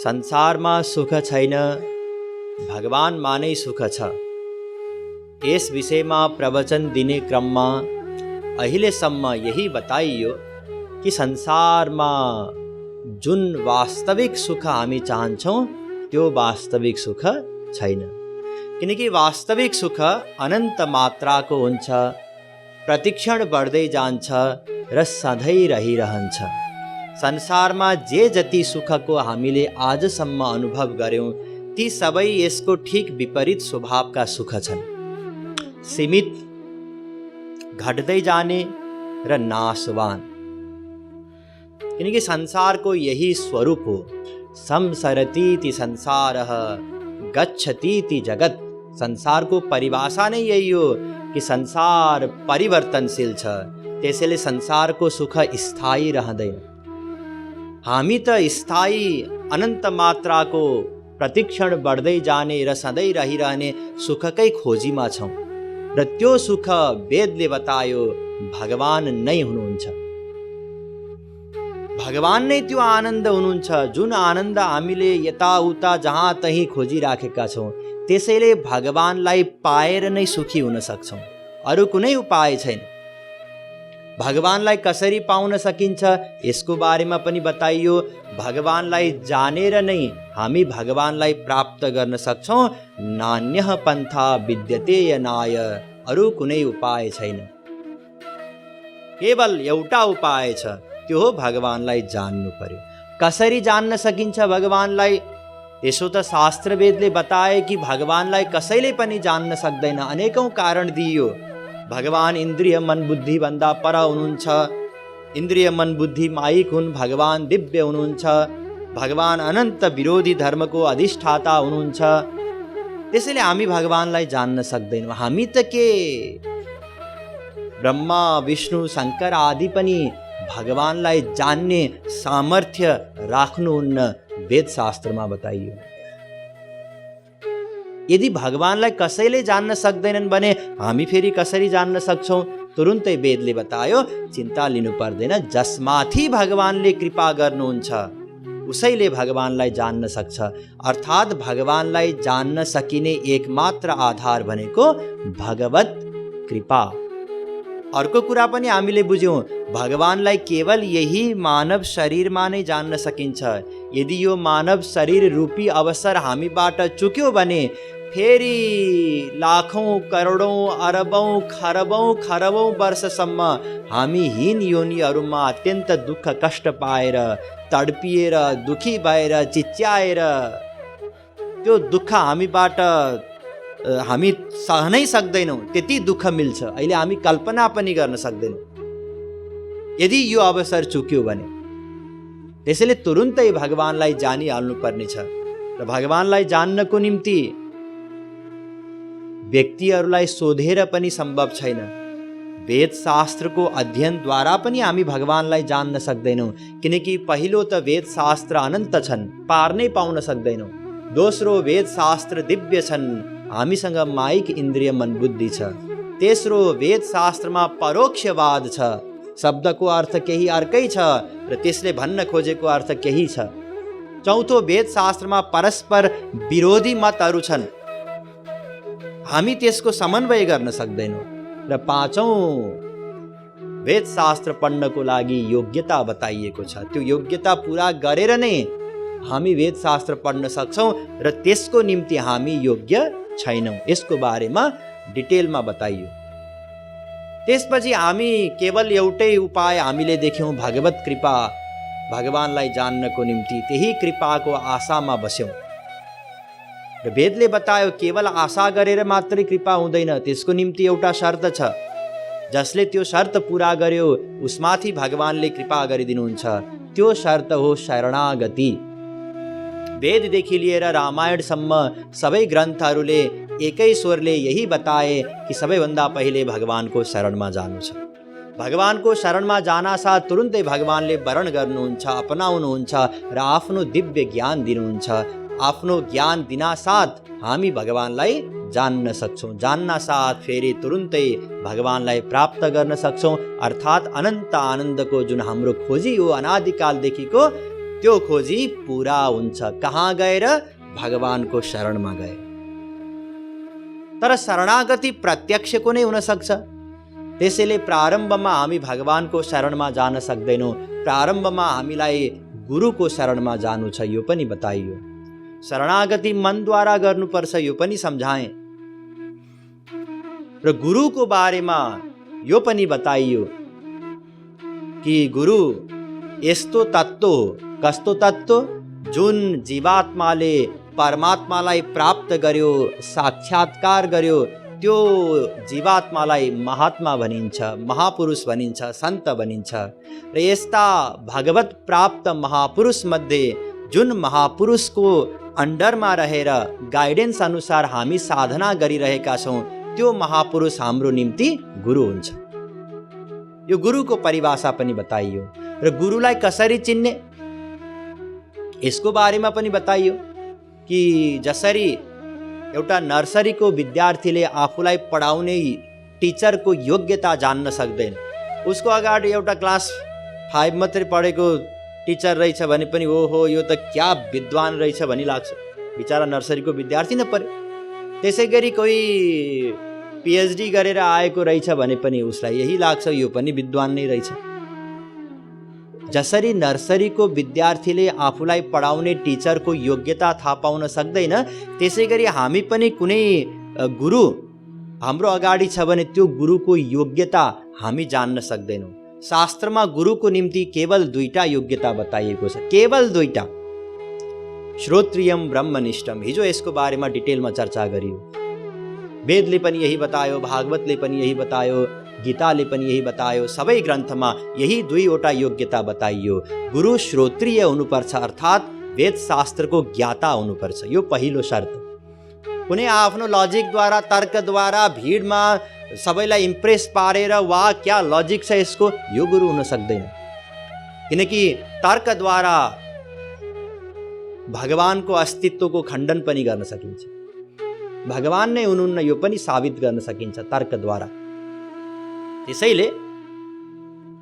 संसारमा सुख छैन, भगवानमा नै सुख छ। यस विषयमा प्रवचन दिने क्रममा अहिलेसम्म यही बताइयो कि संसारमा जुन वास्तविक सुख हामी चाहन्छौँ त्यो वास्तविक सुख छैन, किनकि वास्तविक सुख अनन्त मात्राको हुन्छ, प्रतिक्षण बढ्दै जान्छ र सधैँ रहिरहन्छ। संसारमा जे जति सुखको हामीले आजसम्म अनुभव गर्यौं ती सबै यसको ठीक विपरीत स्वभावका सुख छन्, सीमित, घट्दै जाने र नाशवान। किनकि संसारको यही स्वरूप हो। संसरतीति संसारः गच्छतीति जगत। संसारको परिभाषा नै यही हो कि संसार परिवर्तनशील छ, त्यसैले संसारको सुख स्थायी रहँदैन। हामी त स्थायी अनन्त मात्राको प्रतिक्षण बढ्दै जाने र सधैँ रहिरहने सुखकै खोजीमा छौँ र त्यो सुख वेदले बतायो भगवान नै हुनुहुन्छ। भगवान नै त्यो आनन्द हुनुहुन्छ जुन आनन्द हामीले यताउता जहाँ तहीँ खोजिराखेका छौँ। त्यसैले भगवानलाई पाएर नै सुखी हुन सक्छौँ, अरू कुनै उपाय छैन। भगवानलाई कसरी पाउन सकिन्छ यसको बारेमा पनि बताइयो। भगवानलाई जानेर नै हामी भगवानलाई प्राप्त गर्न सक्छौँ। नान्यः पन्था विद्यते यनाय। अरू कुनै उपाय छैन, केवल एउटा उपाय छ, त्यो हो भगवानलाई जान्नु पर्यो। कसरी जान्न सकिन्छ भगवानलाई? त्यसो त शास्त्र वेदले बताए कि भगवानलाई कसैले पनि जान्न सक्दैन। अनेकौं कारण दिइयो। भगवान इन्द्रिय मन बुद्धि भन्दा पर हुनुहुन्छ, इन्द्रिय मन बुद्धि माइक हुन्, भगवान दिव्य हुनुहुन्छ, भगवान अनन्त विरोधी धर्मको अधिष्ठाता हुनुहुन्छ। त्यसैले हामी भगवानलाई जान्न सक्दैनौँ। हामी त के ब्रह्मा विष्णु शङ्कर आदि पनि भगवानलाई जान्ने सामर्थ्य राख्नुहुन्न, वेद शास्त्रमा बताइयो। यदि भगवानलाई कसैले जान्न सक्दैनन् भने हामी फेरि कसरी जान्न सक्छौँ? तुरुन्तै वेदले बतायो चिन्ता लिनु पर्दैन, जसमाथि भगवानले कृपा गर्नुहुन्छ उसैले भगवानलाई जान्न सक्छ। अर्थात् भगवानलाई जान्न सकिने एकमात्र आधार भनेको भगवत कृपा। अर्को कुरा पनि हामीले बुझ्यौँ, भगवानलाई केवल यही मानव शरीरमा नै जान्न सकिन्छ। यदि यो मानव शरीर रूपी अवसर हामीबाट चुक्यो भने फेरि लाखौं करोडौं अरबौं खरबौं वर्षसम्म हामी हीन योनिहरूमा अत्यन्त दुःख कष्ट पाएर, तडपिएर, दुखी भएर, चिच्याएर त्यो दुःख हामीबाट हामी सहनै सक्दैनौँ। त्यति दुःख मिल्छ, अहिले हामी कल्पना पनि गर्न सक्दैनौँ यदि यो अवसर चुक्यो भने। त्यसैले तुरुन्तै भगवानलाई जानिहाल्नु पर्नेछ। र भगवानलाई जान्नको निम्ति व्यक्तिहरूलाई सोधेर पनि सम्भव छैन। वेद शास्त्रको अध्ययनद्वारा पनि हामी भगवानलाई जान्न सक्दैनौँ, किनकि पहिलो त वेद शास्त्र अनन्त छन्, पार नै पाउन सक्दैनौँ। दोस्रो, वेद शास्त्र दिव्य छन्, हामीसँग माइक इन्द्रिय मन बुद्धि छ। तेस्रो, वेद शास्त्रमा परोक्षवाद छ, शब्दको अर्थ केही अर्कै छ र त्यसले भन्न खोजेको अर्थ केही छ। चौथो, वेद शास्त्रमा परस्पर विरोधी मतहरू छन्, हामी त्यसको समन्वय गर्न सक्दैनौँ। र पाँचौं, वेद शास्त्र पढ्नको लागि योग्यता बताइएको छ। त्यो योग्यता पुरा गरेर नै हामी वेद शास्त्र पढ्न सक्छौँ र त्यसको निम्ति हामी योग्य छैनौँ। यसको बारेमा डिटेलमा बताइयो। त्यसपछि हामी केवल एउटै उपाय हामीले देख्यौँ, भगवत कृपा। भगवानलाई जान्नको निम्ति त्यही कृपाको आशामा बस्यौँ। र वेदले बतायो केवल आशा गरेर मात्रै कृपा हुँदैन, त्यसको निम्ति एउटा शर्त छ। जसले त्यो शर्त पुरा गर्यो उसमाथि भगवानले कृपा गरिदिनुहुन्छ। त्यो शर्त हो शरणागति। वेददेखि लिएर रामायणसम्म सबै ग्रन्थहरूले एकै स्वरले यही बताए कि सबैभन्दा पहिले भगवानको शरणमा जानु छ। भगवानको शरणमा जानासाथ तुरुन्तै भगवानले वरण गर्नुहुन्छ, अपनाउनुहुन्छ र आफ्नो दिव्य ज्ञान दिनुहुन्छ। आफ्नो ज्ञान दिनासाथ हामी भगवानलाई जान्न सक्छौँ। जान्नासाथ फेरि तुरुन्तै भगवानलाई प्राप्त गर्न सक्छौँ। अर्थात् अनन्त आनन्दको जुन हाम्रो खोजी हो अनादिकालदेखिको, त्यो खोजी पुरा हुन्छ। कहाँ गएर? भगवानको शरणमा गए। तर शरणागति प्रत्यक्षको नै हुन सक्छ। त्यसैले प्रारम्भमा हामी भगवानको शरणमा जान सक्दैनौँ। प्रारम्भमा हामीलाई गुरुको शरणमा जानु छ, यो पनि बताइयो। शरणागति मनद्वारा गर्नुपर्छ, यो पनि सम्झाएँ। र गुरुको बारेमा यो पनि बताइयो कि गुरु यस्तो तत्त्व हो। कस्तो तत्त्व? जुन जीवात्माले परमात्मालाई प्राप्त गर्यो, साक्षात्कार गर्यो, त्यो जीवात्मालाई महात्मा भनिन्छ, महापुरुष भनिन्छ, सन्त भनिन्छ। र यस्ता भगवत प्राप्त महापुरुष मध्ये जुन महापुरुषको अन्डरमा रहेर गाइडेन्स अनुसार हामी साधना गरिरहेका छौँ, त्यो महापुरुष हाम्रो निम्ति गुरु हुन्छ। यो गुरुको परिभाषा पनि बताइयो। र गुरुलाई कसरी चिन्ने, यसको बारेमा पनि बताइयो कि जसरी एउटा नर्सरीको विद्यार्थीले आफूलाई पढाउने टिचरको योग्यता जान्न सक्दैन। उसको अगाडि एउटा क्लास 5 मात्रै पढेको टिचर रहेछ भने पनि ओहो यो त क्या विद्वान रहेछ भनी लाग्छ। बिचारा नर्सरीको विद्यार्थी न परे। त्यसै गरी कोही पिएचडी गरेर आएको रहेछ भने पनि उसलाई यही लाग्छ यो पनि विद्वान नै रहेछ। जसरी नर्सरीको विद्यार्थीले आफूलाई पढाउने टिचरको योग्यता थाहा पाउन सक्दैन, त्यसै गरी हामी पनि कुनै गुरु हाम्रो अगाडि छ भने त्यो गुरुको योग्यता हामी जान्न सक्दैनौँ। शास्त्रमा गुरुको निम्ति केवल 2टा योग्यता बताइएको छ, केवल 2टा। श्रोत्रियम ब्रह्मनिष्ठम, हिजो यसको बारेमा डिटेलमा चर्चा गरियो। वेदले पनि यही बतायो, भागवतले पनि यही बतायो, गीताले पनि यही बतायो। सबै ग्रन्थमा यही 2वटा योग्यता बताइयो। गुरु श्रोत्रिय हुनुपर्छ, अर्थात् वेद शास्त्रको ज्ञाता हुनुपर्छ। यो पहिलो शर्त। कुनै आफ्नो लजिकद्वारा, तर्कद्वारा भिडमा सबैलाई इम्प्रेस पारेर वाह क्या लजिक छ यसको, यो गुरु हुन सक्दैन। किनकि तर्कद्वारा भगवानको अस्तित्वको खण्डन पनि गर्न सकिन्छ। भगवान नै हुनुहुन्न यो पनि साबित गर्न सकिन्छ तर्कद्वारा। त्यसैले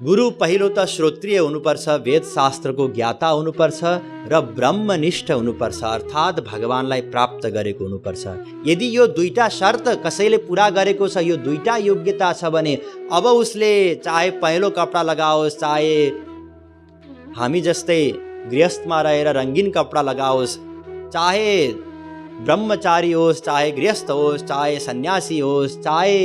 गुरु पहिलो त श्रोत्रिय हुनुपर्छ, वेद शास्त्रको ज्ञाता हुनुपर्छ र ब्रह्मनिष्ठ हुनुपर्छ, अर्थात् भगवानलाई प्राप्त गरेको हुनुपर्छ। यदि यो 2टा शर्त कसैले पुरा गरेको छ, यो 2टा योग्यता छ भने अब उसले चाहे पहेँलो कपडा लगाओस्, चाहे हामी जस्तै गृहस्थमा रहेर रङ्गीन कपडा लगाओस्, चाहे ब्रह्मचारी होस्, चाहे गृहस्थ होस्, चाहे सन्यासी होस्, चाहे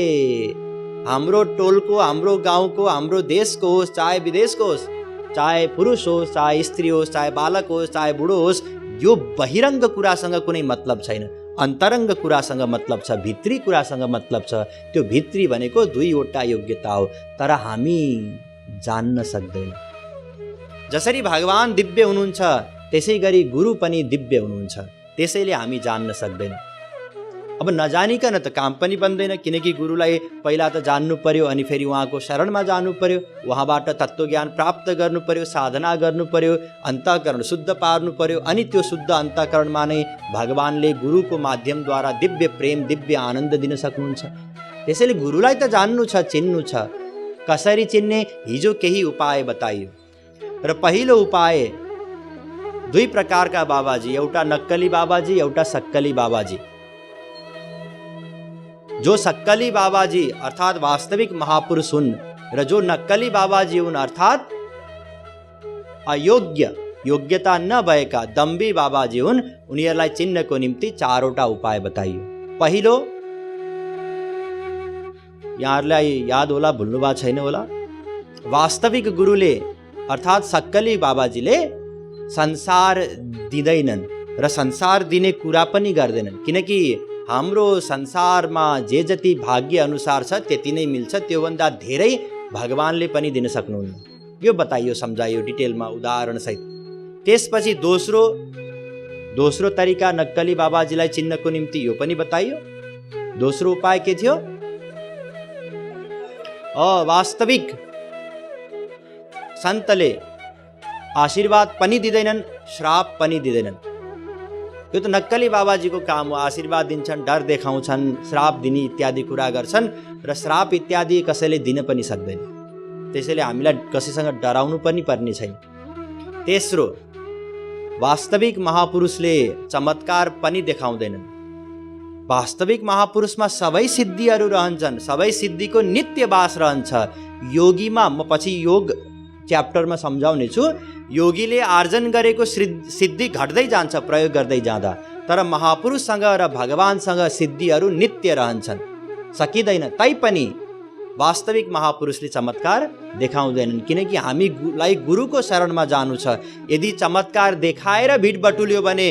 हाम्रो टोलको, हाम्रो गाउँको, हाम्रो देशको होस्, चाहे विदेशको होस्, चाहे पुरुष होस्, चाहे स्त्री होस्, चाहे बालक होस्, चाहे बुढो होस्, यो बहिरङ्ग कुरासँग कुनै मतलब छैन। अन्तरङ्ग कुरासँग मतलब छ, भित्री कुरासँग मतलब छ। त्यो भित्री भनेको 2वटा योग्यता हो, तर हामी जान्न सक्दैन। जसरी भगवान दिव्य हुनुहुन्छ त्यसै गरी गुरु पनि दिव्य हुनुहुन्छ, त्यसैले हामी जान्न सक्दैन। अब नजानिकन त काम पनि बन्दैन, किनकि गुरुलाई पहिला त जान्नु पर्यो, अनि फेरि उहाँको शरणमा जानु पर्यो, उहाँबाट तत्त्वज्ञान प्राप्त गर्नु पर्यो, साधना गर्नु पर्यो, अन्तःकरण शुद्ध पार्नु पर्यो, अनि त्यो शुद्ध अन्तःकरणमा नै भगवानले गुरुको माध्यमद्वारा दिव्य प्रेम, दिव्य आनन्द दिन सक्नुहुन्छ। त्यसैले गुरुलाई त जान्नु छ, चिन्नु छ। कसरी चिन्ने? हिजो केही उपाय बताइयो। र पहिलो उपाय 2 प्रकारका बाबाजी, एउटा नक्कली बाबाजी, एउटा सक्कली बाबाजी। जो सक्कली बाबाजी अर्थात् वास्तविक महापुरुष हुन् र जो नक्कली बाबाजी हुन् अर्थात् अयोग्य, योग्यता नभएका दम्बी बाबाजी हुन्, उनीहरूलाई चिन्नको निम्ति 4वटा उपाय बताइयो। पहिलो, यहाँहरूलाई याद होला, भुल्नुभएको छैन होला, वास्तविक गुरुले अर्थात् सक्कली बाबाजीले संसार दिँदैनन् र संसार दिने कुरा पनि गर्दैनन्, किनकि हाम्रो संसारमा जे जति भाग्य अनुसार छ त्यति नै मिल्छ, त्योभन्दा धेरै भगवानले पनि दिन सक्नुहुन्न। यो बताइयो, सम्झाइयो डिटेलमा उदाहरणसहित। त्यसपछि दोस्रो तरिका नक्कली बाबाजीलाई चिन्नको निम्ति यो पनि बताइयो। दोस्रो उपाय के थियो? वास्तविक सन्तले आशीर्वाद पनि दिँदैनन्, श्राप पनि दिँदैनन्। यो त नक्कली बाबाजीको काम हो। आशीर्वाद दिन्छन्, डर देखाउँछन्, श्राप दिने इत्यादि कुरा गर्छन्, र श्राप इत्यादि कसैले दिन पनि सक्दैन। त्यसैले हामीलाई कसैसँग डराउनु पनि पर्ने छैन। तेस्रो, वास्तविक महापुरुषले चमत्कार पनि देखाउँदैनन्। वास्तविक महापुरुषमा सबै सिद्धिहरू रहन्छन्, सबै सिद्धिको नित्य वास रहन्छ। योगीमा, म पछि योग च्याप्टरमा सम्झाउने छु, योगीले आर्जन गरेको सिद्धि घट्दै जान्छ प्रयोग गर्दै जाँदा, तर महापुरुषसँग र भगवानसँग सिद्धिहरू नित्य रहन्छन्, सकिँदैन। तैपनि वास्तविक महापुरुषले चमत्कार देखाउँदैनन्, किनकि हामीलाई गुरुको शरणमा जानु छ। यदि चमत्कार देखाएर भिड बटुल्यो भने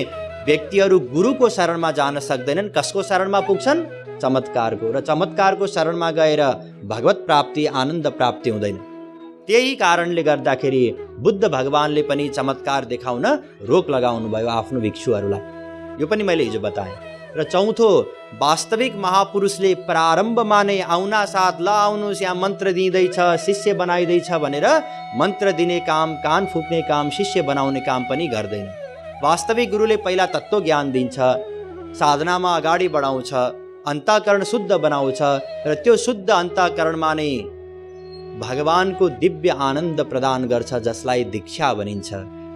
व्यक्तिहरू गुरुको शरणमा जान सक्दैनन्। कसको शरणमा पुग्छन्? चमत्कारको। र चमत्कारको शरणमा गएर भगवत प्राप्ति, आनन्द प्राप्ति हुँदैन। त्यही कारणले गर्दाखेरि बुद्ध भगवानले पनि चमत्कार देखाउन रोक लगाउनु भयो आफ्नो भिक्षुहरूलाई। यो पनि मैले हिजो बताएँ। र चौथो, वास्तविक महापुरुषले प्रारम्भमा नै आउना साथ ल आउनुहोस् यहाँ मन्त्र दिँदैछ, शिष्य बनाइँदैछ भनेर मन्त्र दिने काम, कान फुक्ने काम, शिष्य बनाउने काम पनि गर्दैन। वास्तविक गुरुले पहिला तत्त्व ज्ञान दिन्छ, साधनामा अगाडि बढाउँछ, अन्तःकरण शुद्ध बनाउँछ, र त्यो शुद्ध अन्तःकरणमा नै भगवानको दिव्य आनन्द प्रदान गर्छ, जसलाई दीक्षा भनिन्छ।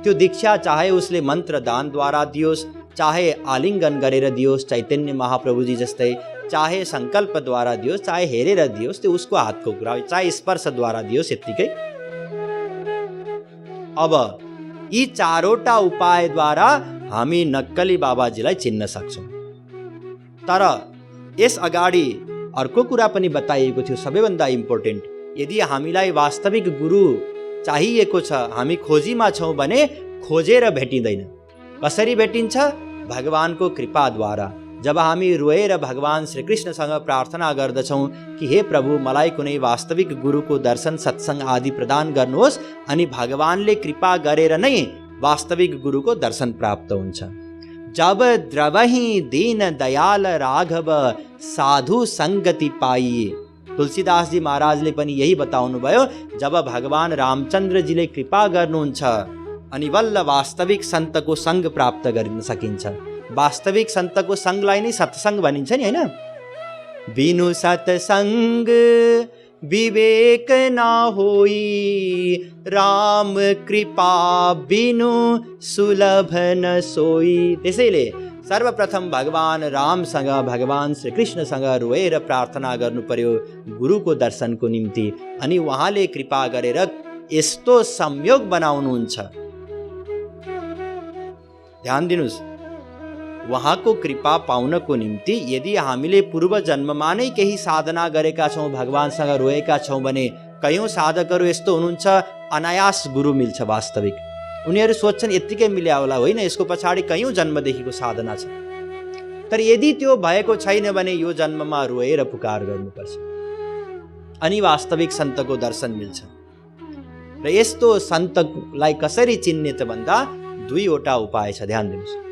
त्यो दीक्षा चाहे उसले मन्त्र दानद्वारा दियोस्, चाहे आलिङ्गन गरेर दियोस् चैतन्य महाप्रभुजी जस्तै, चाहे सङ्कल्पद्वारा दियोस्, चाहे हेरेर दियोस्, त्यो उसको हातको कुरा हो, चाहे स्पर्शद्वारा दियोस्, यत्तिकै। अब यी चारवटा उपायद्वारा हामी नक्कली बाबाजीलाई चिन्न सक्छौँ। तर यस अगाडि अर्को कुरा पनि बताइएको थियो, सबैभन्दा इम्पोर्टेन्ट। यदि हामीलाई वास्तविक गुरु चाहिएको छ, हामी खोजीमा छौँ भने खोजेर भेटिँदैन। कसरी भेटिन्छ? भगवानको कृपाद्वारा। जब हामी रोएर भगवान श्रीकृष्णसँग प्रार्थना गर्दछौँ कि हे प्रभु मलाई कुनै वास्तविक गुरुको दर्शन, सत्सङ्ग आदि प्रदान गर्नुहोस्, अनि भगवानले कृपा गरेर नै वास्तविक गुरुको दर्शन प्राप्त हुन्छ। जब द्रवहि दीन दयाल राघव साधु सङ्गति पाइए। तुलसीदास जी महाराजले पनि यही बताउनु भयो। जब भगवान रामचन्द्रजीले कृपा गर्नुहुन्छ अनि बल्ल वास्तविक सन्तको सङ्ग प्राप्त गर्न सकिन्छ। वास्तविक सन्तको सङ्गलाई नै सत्सङ्ग भनिन्छ नि, होइन? बिनु सत्सङ्ग विवेक न होई, राम कृपा बिनु सुलभ न सोई। त्यसैले सर्वप्रथम भगवान रामसँग, भगवान श्रीकृष्णसँग रोएर प्रार्थना गर्नु पर्यो गुरुको दर्शनको निम्ति, अनि उहाँले कृपा गरेर यस्तो संयोग बनाउनुहुन्छ। ध्यान दिनुस्, उहाँको कृपा पाउनको निम्ति यदि हामीले पूर्व जन्ममा नै केही साधना गरेका छौँ, भगवानसँग रोएका छौँ भने कयौँ साधकहरू यस्तो हुनुहुन्छ अनायास गुरु मिल्छ वास्तविक। उनीहरू सोच्छन् यत्तिकै मिल्या होला, होइन, यसको पछाडि कयौँ जन्मदेखिको साधना छ। तर यदि त्यो भएको छैन भने यो जन्ममा रोएर पुकार गर्नुपर्छ, अनि वास्तविक सन्तको दर्शन मिल्छ। र यस्तो सन्तलाई कसरी चिन्ने त भन्दा दुईवटा उपाय छ, ध्यान दिनुहोस्।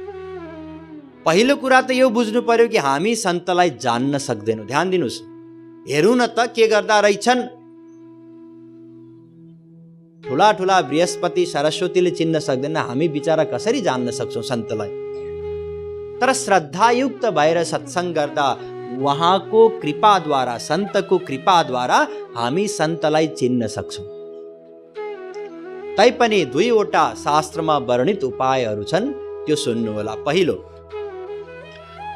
पहिलो कुरा त यो बुझ्नु पर्यो कि हामी सन्तलाई जान्न सक्दैनौँ। ध्यान दिनुहोस्, हेरौँ न त के गर्दा रहेछन्। ठुला ठुला बृहस्पति सरस्वतीले चिन्न सक्दैन, हामी बिचारा कसरी जान्न सक्छौँ सन्तलाई? तर श्रद्धायुक्त भएर सत्सङ्ग गर्दा उहाँको कृपाद्वारा, सन्तको कृपाद्वारा हामी सन्तलाई चिन्न सक्छौँ। तैपनि दुईवटा शास्त्रमा वर्णित उपायहरू छन्, त्यो सुन्नु होला। पहिलो,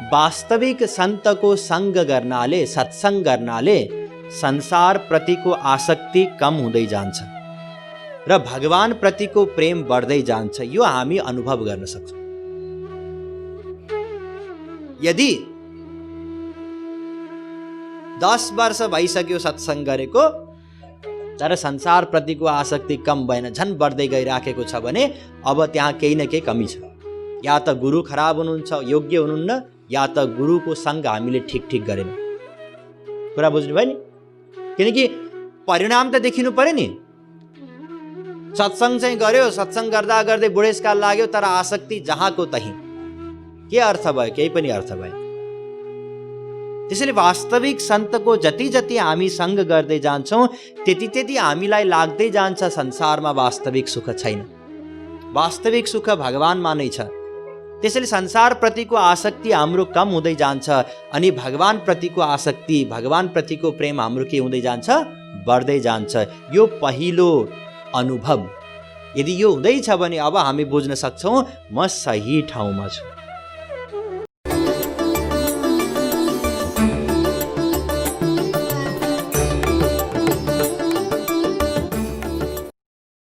वास्तविक सन्तको सङ्ग गर्नाले, सत्सङ्ग गर्नाले संसार प्रतिको आसक्ति कम हुँदै जान्छ र भगवान प्रतिको प्रेम बढ्दै जान्छ। यो हामी अनुभव गर्न सक्छौँ। यदि 10 वर्ष भइसक्यो सत्सङ्ग गरेको, तर संसार प्रतिको आसक्ति कम भएन, झन् बढ्दै गइराखेको छ भने अब त्यहाँ केही न केही कमी छ। या त गुरु खराब हुनुहुन्छ, योग्य हुनुहुन्न, या त गुरुको सङ्ग हामीले ठिक गरेन। कुरा बुझ्नुभयो नि? किनकि परिणाम त देखिनु पर्यो नि। सत्सङ्ग चाहिँ गर्यो, सत्सङ्ग गर्दा गर्दै बुढेसकाल लाग्यो, तर आसक्ति जहाँको तहीँ। के अर्थ भयो? केही पनि अर्थ भयो। त्यसैले वास्तविक सन्तको जति जति हामी सङ्ग गर्दै जान्छौँ, त्यति त्यति हामीलाई लाग्दै जान्छ संसारमा वास्तविक सुख छैन, वास्तविक सुख भगवानमा नै छ। त्यसैले संसार प्रतिको आसक्ति हाम्रो कम हुँदै जान्छ, अनि भगवान प्रतिको आसक्ति, भगवान प्रतिको प्रेम हाम्रो के हुँदै जान्छ? बढ्दै जान्छ। यो पहिलो अनुभव, यदि यो हुँदैछ भने अब हामी बुझ्न सक्छौँ म सही ठाउँमा छु।